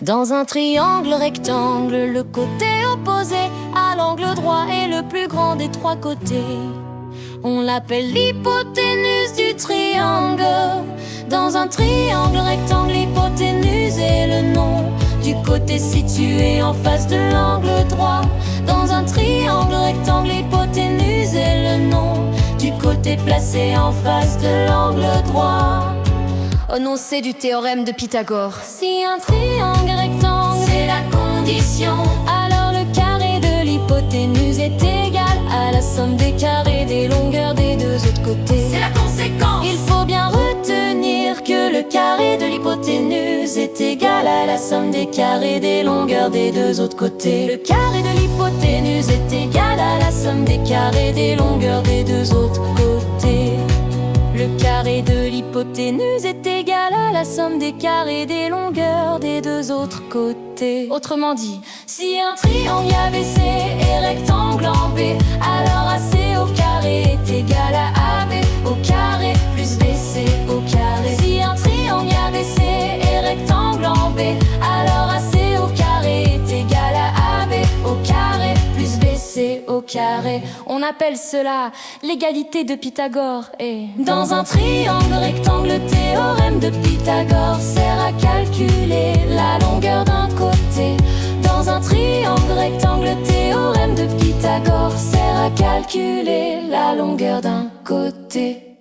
Dans un triangle rectangle, le côté opposé à l'angle droit est le plus grand des trois côtés. On l'appelle l'hypoténuse du triangle. Dans un triangle rectangle, l'hypoténuse est le nom du côté situé en face de l'angle droit. Dans un triangle rectangle, l'hypoténuse est le nom du côté placé en face de l'angle droit. Oh non, c'est du théorème de Pythagore. Si un triangle rectangle, c'est la condition, alors le carré de l'hypoténuse est égal à la somme des carrés des longueurs des deux autres côtés. c'est la conséquence. Il faut bien retenir que le carré de l'hypoténuse est égal à la somme des carrés des longueurs des deux autres côtés. Le carré de l'hypoténuse est égal à la somme des carrés des longueurs des deux autres côtés. Le carré de l'hypoténuse est égal à la somme des carrés des longueurs des deux autres côtés. Autrement dit, si un triangle ABC est rectangle en B, alors AC au carré est égal à AB au carré plus BC au carré. Si un triangle ABC est rectangle en B, alors AC au carré est égal à AB au carré plus BC au carré. on appelle cela l'égalité de Pythagore. Et dans un triangle rectangle, le théorème de Pythagore sert à calculer la longueur d'un côté. Dans un triangle rectangle, le théorème de Pythagore sert à calculer la longueur d'un côté.